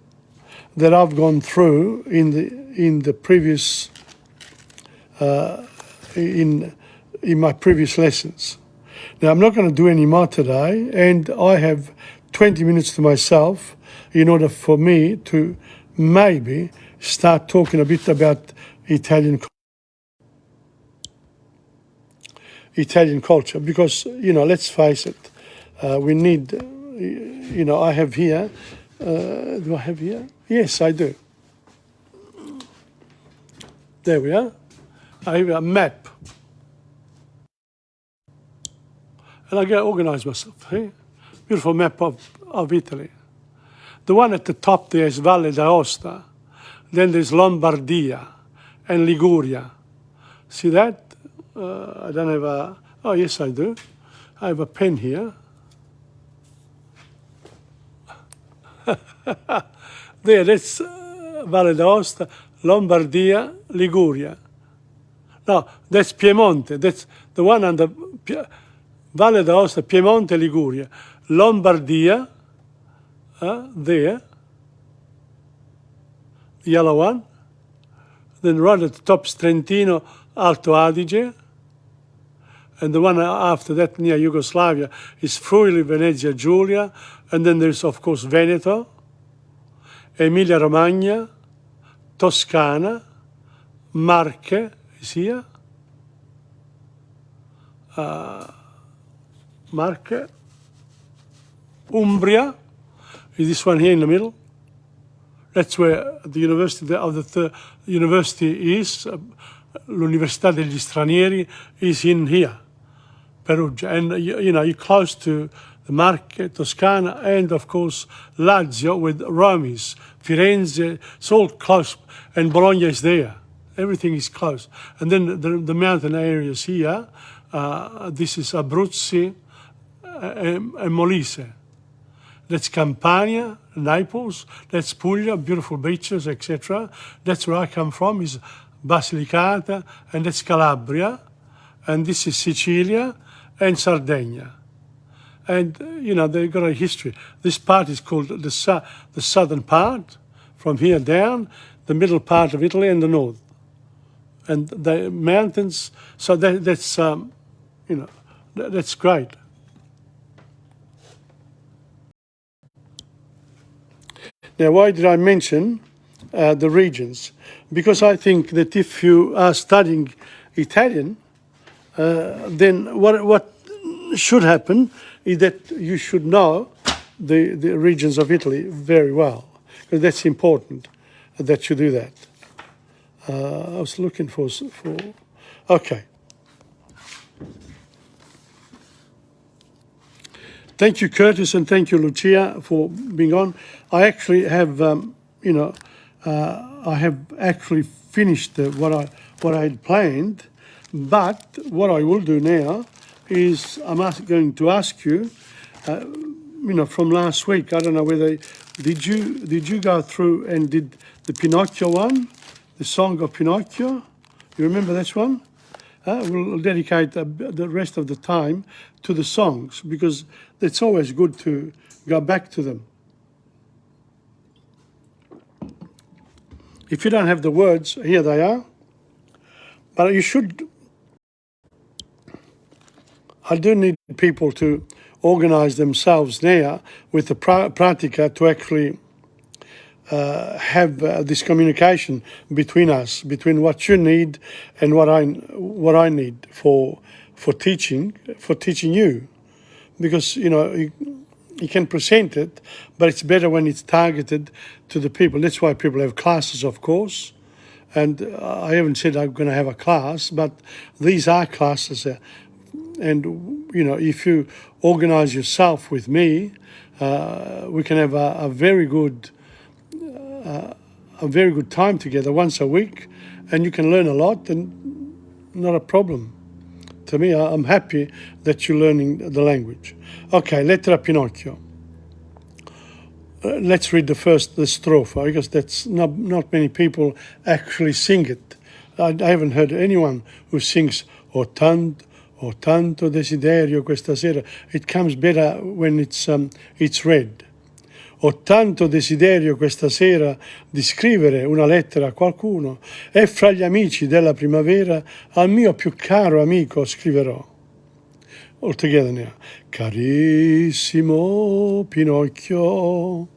S1: that I've gone through in the previous in my previous lessons. Now, I'm not going to do any more today, and I have 20 minutes to myself in order for me to maybe start talking a bit about Italian culture, because, let's face it, we need, I have here, do I have here? Yes, I do. There we are. I have a map. And I go organise myself. Eh? Beautiful map of Italy. The one at the top there is Valle d'Aosta. Then there's Lombardia and Liguria. See that? I don't have a... Oh, yes, I do. I have a pen here. There, that's Valle d'Aosta, Lombardia, Liguria. No, that's Piemonte. That's the one on the Valle d'Aosta, Piemonte, Liguria. Lombardia, there, the yellow one. Then right at the top is Trentino, Alto Adige. And the one after that, near Yugoslavia, is Friuli, Venezia, Giulia. And then there's, of course, Veneto, Emilia-Romagna, Toscana, Marche is here. Marche, Umbria is this one here in the middle. That's where the university university is. L'Università degli Stranieri is in here, Perugia. And, you're close to the Marche, Toscana, and, of course, Lazio with Rome is. Firenze, it's all close. And Bologna is there. Everything is close. And then the mountain areas here, this is Abruzzi and Molise. That's Campania, Naples, that's Puglia, beautiful beaches, etc. That's where I come from, is Basilicata, and that's Calabria. And this is Sicilia and Sardinia. And, they've got a history. This part is called the southern part, from here down, the middle part of Italy and the north. And the mountains, so that's, that's great. Now, why did I mention the regions? Because I think that if you are studying Italian, then what should happen is that you should know the regions of Italy very well, because that's important that you do that. I was looking for okay. Thank you, Curtis, and thank you, Lucia, for being on. I actually have, I have actually finished what I had planned, but what I will do now is I'm going to ask you, from last week. I don't know whether did you go through and did the Pinocchio one, the song of Pinocchio? You remember this one? We'll dedicate the rest of the time to the songs, because it's always good to go back to them. If you don't have the words, here they are. But you should... I do need people to organise themselves now with the pratica to actually have this communication between us, between what you need and what I need for teaching you, because you can present it, but it's better when it's targeted to the people. That's why people have classes, of course. And I haven't said I'm going to have a class, but these are classes. And if you organise yourself with me, we can have a very good time together once a week, and you can learn a lot, and not a problem. To me, I'm happy that you're learning the language. Okay, lettera Pinocchio. Let's read the strophe, because that's not many people actually sing it. I haven't heard anyone who sings "O tanto desiderio questa sera." It comes better when it's read. Ho tanto desiderio questa sera di scrivere una lettera a qualcuno, e fra gli amici della primavera al mio più caro amico scriverò. All together now. Carissimo Pinocchio,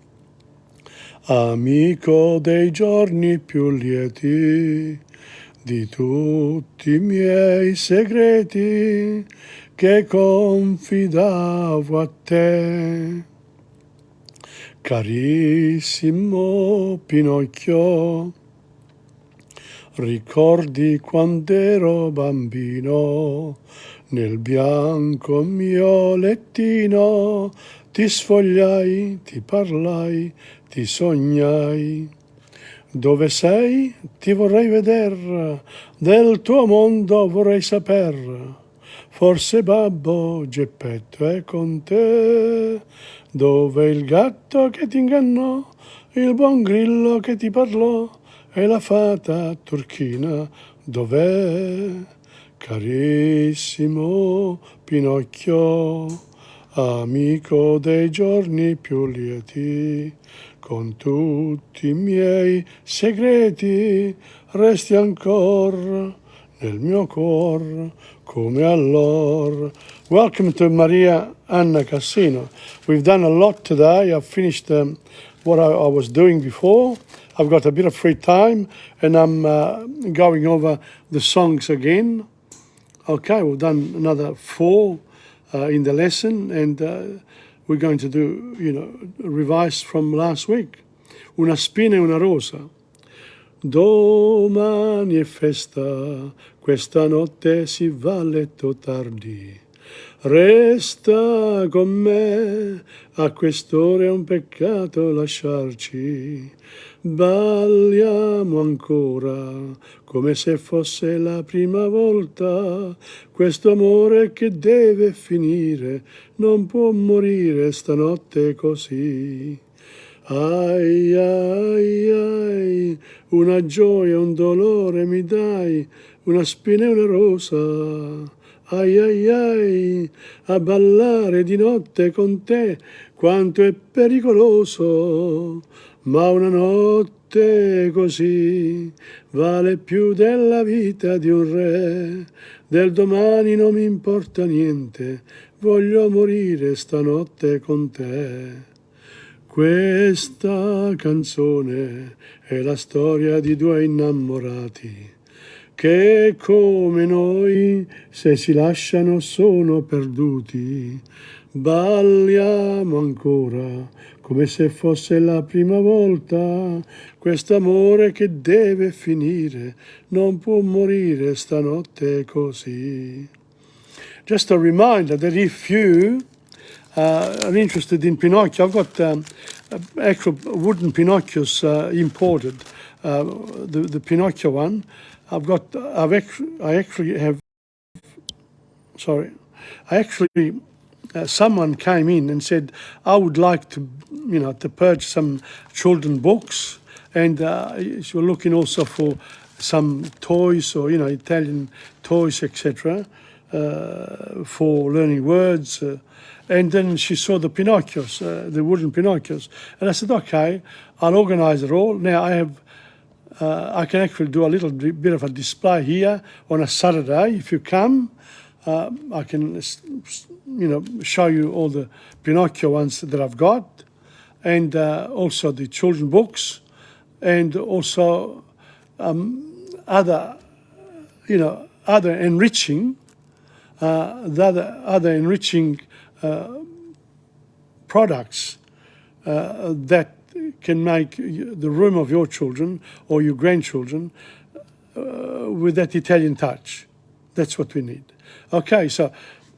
S1: amico dei giorni più lieti, di tutti i miei segreti che confidavo a te. Carissimo Pinocchio, ricordi quando ero bambino, nel bianco mio lettino, ti sfogliai, ti parlai, ti sognai. Dove sei? Ti vorrei veder, del tuo mondo vorrei saper. Forse babbo Geppetto è con te. Dove il gatto che ti ingannò, il buon grillo che ti parlò, e la fata turchina dov'è? Carissimo Pinocchio, amico dei giorni più lieti, con tutti i miei segreti resti ancora nel mio cuore come allora. Welcome to Maria Anna Cassino. We've done a lot today. I've finished what I was doing before. I've got a bit of free time, and I'm going over the songs again. Okay, we've done another 4 in the lesson, and we're going to do, revise from last week. Una spina e una rosa. Domani è festa, questa notte si va a letto tardi. Resta con me, a quest'ora è un peccato lasciarci. Balliamo ancora, come se fosse la prima volta. Questo amore che deve finire, non può morire stanotte così. Ai ai ai, una gioia, un dolore mi dai, una spina e una rosa. Ai ai ai, a ballare di notte con te, quanto è pericoloso, ma una notte così vale più della vita di un re. Del domani non mi importa niente, voglio morire stanotte con te. Questa canzone è la storia di 2 innamorati che come noi, se si lasciano, sono perduti. Balliamo ancora, come se fosse la prima volta. Quest'amore che deve finire, non può morire stanotte così. Just a reminder that if you are interested in Pinocchio, I've got actual wooden Pinocchios imported. The Pinocchio one, I actually someone came in and said, I would like to purchase some children books, and she was looking also for some toys, or Italian toys, etc., for learning words. And then she saw the Pinocchios, the wooden Pinocchios, and I said, okay, I'll organise it all. Now I can actually do a little bit of a display here on a Saturday. If you come, I can, show you all the Pinocchio ones that I've got, and also the children books, and also other, other enriching, other enriching products that can make the room of your children or your grandchildren with that Italian touch. That's what we need. Okay, so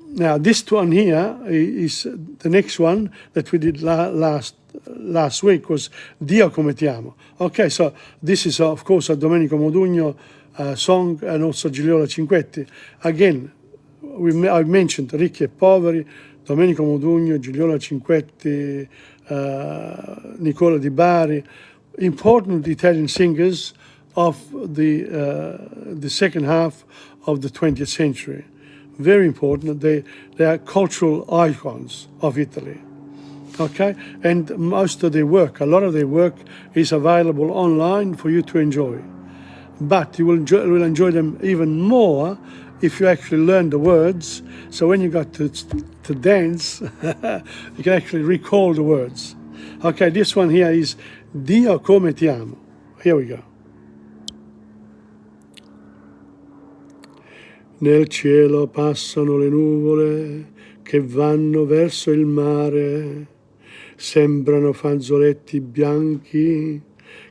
S1: now this one here is the next one that we did last week was Dio come ti amo. Okay, so this is of course a Domenico Modugno song, and also Gigliola Cinquetti. Again, I mentioned Ricchi e Poveri, Domenico Modugno, Gigliola Cinquetti, Nicola Di Bari, important Italian singers of the second half of the 20th century. Very important. They are cultural icons of Italy. Okay, and most of their work, a lot of their work, is available online for you to enjoy. But you will enjoy them even more if you actually learn the words. So when you got to dance, you can actually recall the words. Okay, this one here is Dio come ti amo. Here we go. Nel cielo passano le nuvole che vanno verso il mare, sembrano fazzoletti bianchi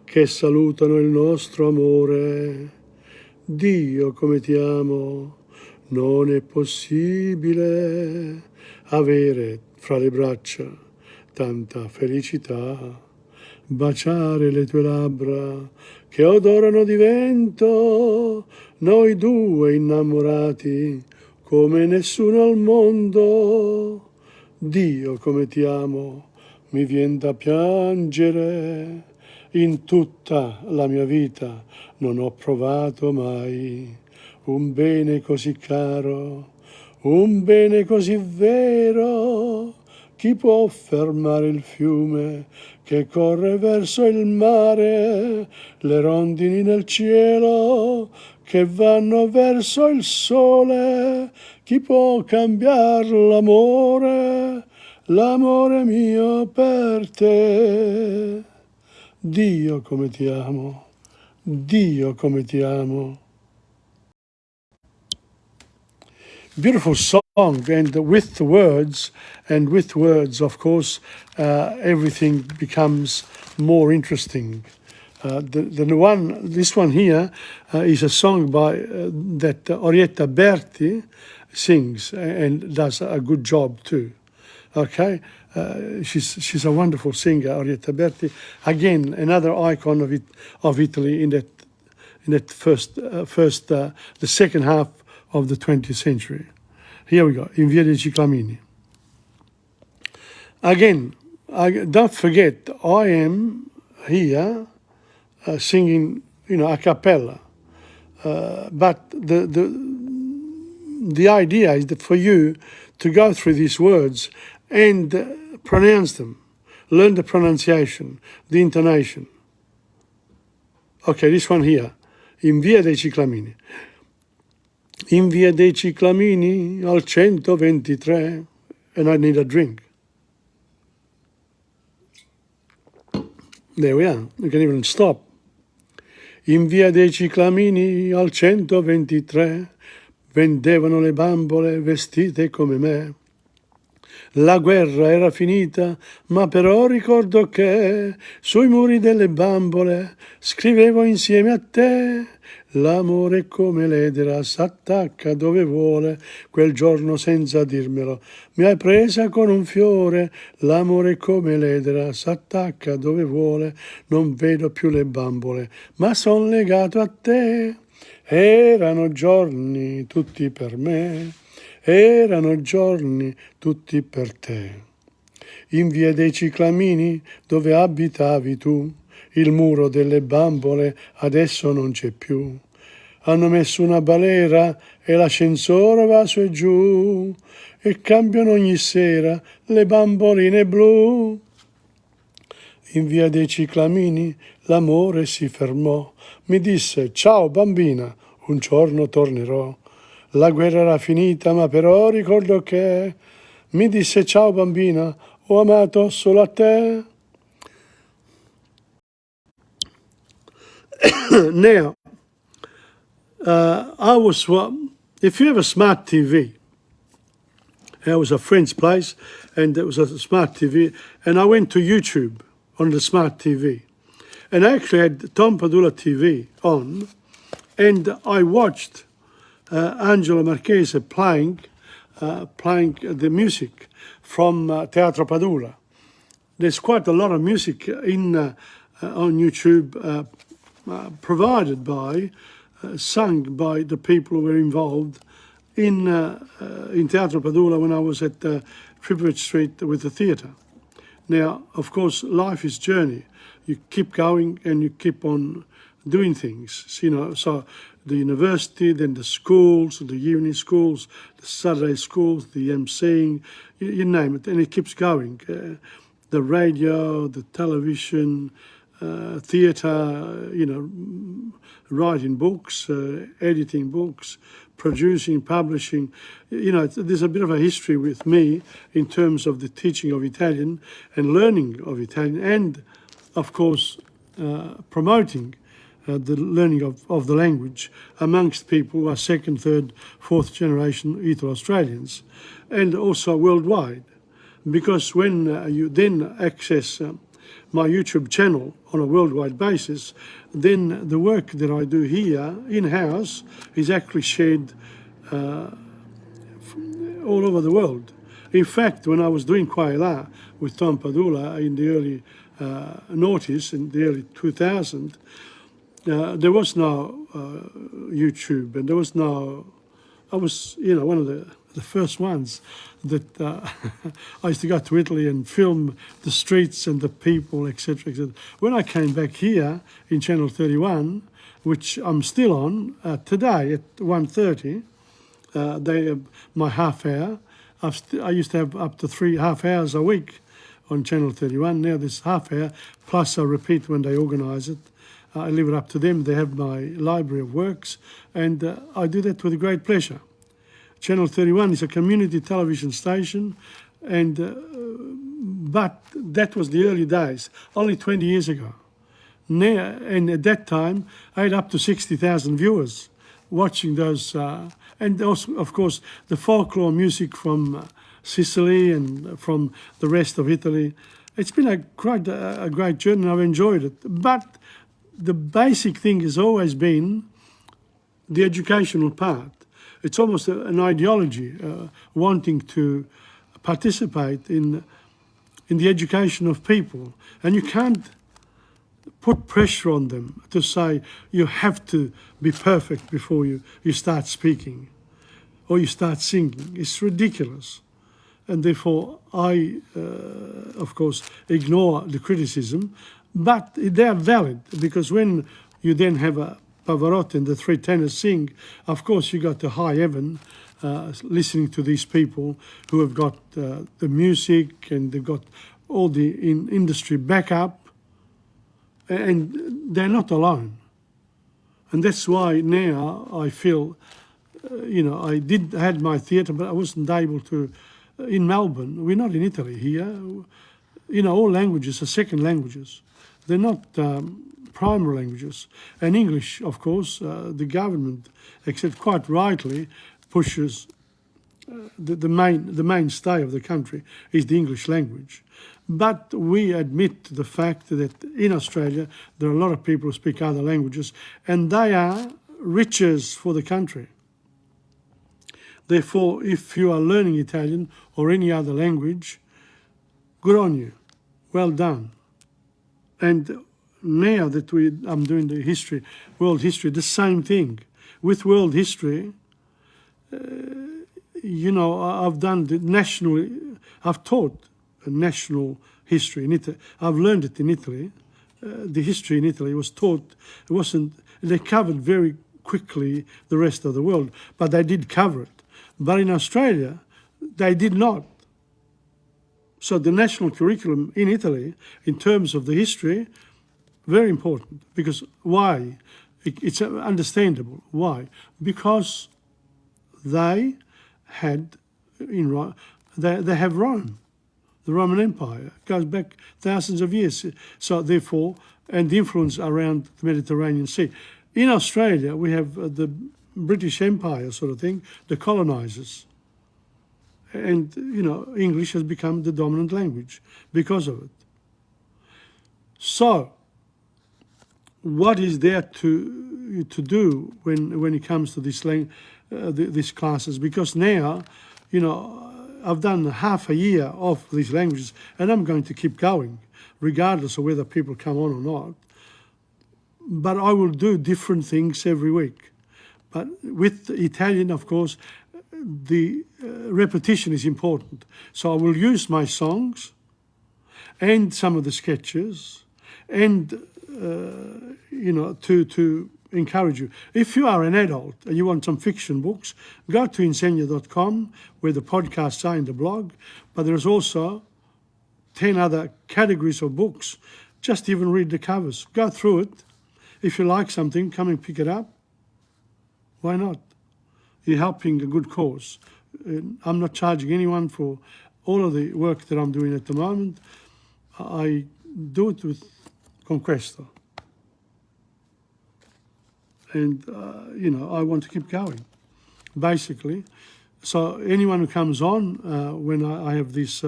S1: che salutano il nostro amore. Dio come ti amo, non è possibile avere fra le braccia tanta felicità, baciare le tue labbra che odorano di vento, noi due innamorati come nessuno al mondo. Dio come ti amo, mi vien da piangere, in tutta la mia vita non ho provato mai un bene così caro, un bene così vero. Chi può fermare il fiume che corre verso il mare, le rondini nel cielo che vanno verso il sole? Chi può cambiare l'amore, l'amore mio per te? Dio come ti amo, Dio come ti amo. Beautiful song, and with words, of course, everything becomes more interesting. This one here is a song by that Orietta Berti sings and does a good job too. Okay, she's a wonderful singer, Orietta Berti. Again, another icon of Italy in that the second half of the 20th century. Here we go, In Via dei Ciclamini. Again, don't forget, I am here singing, a cappella. But the idea is that for you to go through these words and pronounce them, learn the pronunciation, the intonation. Okay, this one here, In Via dei Ciclamini. In Via dei Ciclamini al 123, and I need a drink. There we are, you can even stop. In Via dei Ciclamini al 123 vendevano le bambole vestite come me. La guerra era finita, ma però ricordo che sui muri delle bambole scrivevo insieme a te. L'amore come l'edera s'attacca dove vuole, quel giorno senza dirmelo mi hai presa con un fiore. L'amore come l'edera s'attacca dove vuole, non vedo più le bambole, ma son legato a te. Erano giorni tutti per me, erano giorni tutti per te. In Via dei Ciclamini, dove abitavi tu, il muro delle bambole adesso non c'è più. Hanno messo una balera e l'ascensore va su e giù e cambiano ogni sera le bamboline blu. In Via dei Ciclamini l'amore si fermò, mi disse ciao bambina, un giorno tornerò. La guerra era finita, ma però ricordo che mi disse ciao bambina, ho amato solo a te. Now, if you have a smart TV, it was a friend's place, and there was a smart TV, and I went to YouTube on the smart TV, and I actually had TomPadulaTV on, and I watched Angelo Marchese playing the music from Teatro Padula. There's quite a lot of music on YouTube provided by, sung by the people who were involved in Teatro Padula when I was at Tripwich Street with the theatre. Now, of course, life is journey. You keep going and you keep on doing things, so the university, then the schools, the evening schools, the Saturday schools, the emceeing, you name it, and it keeps going. The radio, the television, theatre, writing books, editing books, producing, publishing. There's a bit of a history with me in terms of the teaching of Italian and learning of Italian, and, of course, promoting the learning of the language amongst people who are second, third, fourth generation Italo-Australians, and also worldwide. Because when you then access my YouTube channel on a worldwide basis, then the work that I do here in-house is actually shared all over the world. In fact, when I was doing Quaila with Tom Padula in the early noughties, in the early 2000s, there was no YouTube, and there was no. I was, one of the first ones that I used to go to Italy and film the streets and the people, etc., etc. When I came back here in Channel 31, which I'm still on today at 1:30, they have my half hour. I used to have up to 3 half hours a week on Channel 31. Now there's half hour plus a repeat when they organise it. I leave it up to them. They have my library of works, and I do that with great pleasure. Channel 31 is a community television station, and but that was the early days, only 20 years ago. Now, and at that time, I had up to 60,000 viewers watching those, and also, of course, the folklore music from Sicily and from the rest of Italy. It's been a great journey, and I've enjoyed it. But the basic thing has always been the educational part. It's almost an ideology, wanting to participate in the education of people. And you can't put pressure on them to say you have to be perfect before you start speaking or you start singing. It's ridiculous. And therefore, I, of course, ignore the criticism, but they are valid, because when you then have a Pavarotti and the three tenors sing, of course you got the high heaven listening to these people who have got the music, and they've got all the industry backup, and they're not alone. And that's why now I feel, I had my theatre, but I wasn't able to. In Melbourne, we're not in Italy here. All languages are second languages. They're not primary languages. And English, of course, the government, except quite rightly, pushes the mainstay of the country is the English language. But we admit the fact that in Australia there are a lot of people who speak other languages, and they are riches for the country. Therefore, if you are learning Italian or any other language, good on you. Well done. And now that I'm doing the history, world history, the same thing. With world history, I've done I've taught national history in Italy. I've learned it in Italy. The history in Italy was taught. They covered very quickly the rest of the world, but they did cover it. But in Australia, they did not. So the national curriculum in Italy, in terms of the history, very important. Because why? It's understandable. Why? Because they had, they have Rome. the Roman Empire. It goes back thousands of years. So therefore, and the influence around the Mediterranean Sea. In Australia, we have the British Empire sort of thing, the colonisers. And, English has become the dominant language because of it. So, what is there to do when it comes to these classes? Because now, I've done half a year of these languages, and I'm going to keep going, regardless of whether people come on or not. But I will do different things every week. But with Italian, of course, the repetition is important. So I will use my songs and some of the sketches and, to encourage you. If you are an adult and you want some fiction books, go to insegna.com where the podcasts are in the blog, but there's also 10 other categories of books. Just even read the covers. Go through it. If you like something, come and pick it up. Why not? You're helping a good cause. I'm not charging anyone for all of the work that I'm doing at the moment. I do it with Conquesto. And, I want to keep going, basically. So anyone who comes on, when I have this,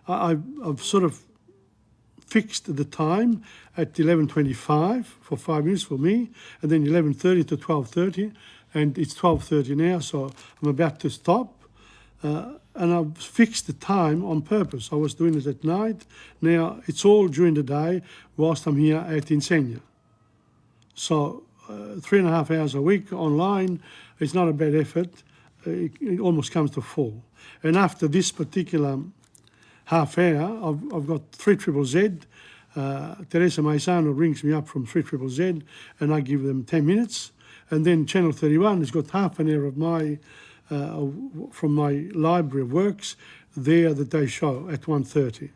S1: I've sort of fixed the time at 11:25 for 5 minutes for me, and then 11:30 to 12:30, and it's 12:30 now, so I'm about to stop. And I've fixed the time on purpose. I was doing it at night. Now it's all during the day whilst I'm here at Insegna. So 3.5 hours a week online, it's not a bad effort. It almost comes to 4. And after this particular half hour, I've got 3ZZZ. Teresa Maisano rings me up from 3ZZZ, and I give them 10 minutes. And then Channel 31 has got half an hour of my from my library of works there that they show at 1:30.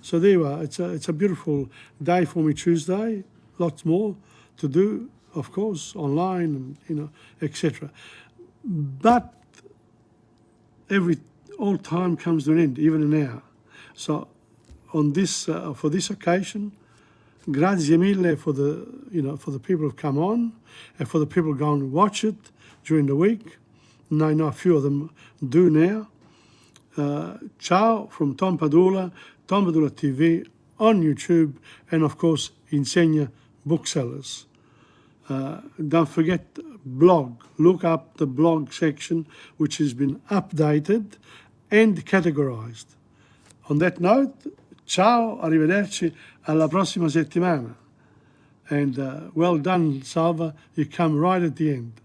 S1: So there you are. It's a beautiful day for me, Tuesday. Lots more to do, of course, online and etc. But all time comes to an end, even an hour. So on this for this occasion, grazie mille for the people who've come on, and for the people who go and watch it during the week. And I know a few of them do now. Ciao from Tom Padula, TomPadulaTV on YouTube, and of course Insegna Booksellers. Don't forget blog. Look up the blog section, which has been updated and categorized. On that note, ciao, arrivederci, alla prossima settimana. And well done, Salva, you come right at the end.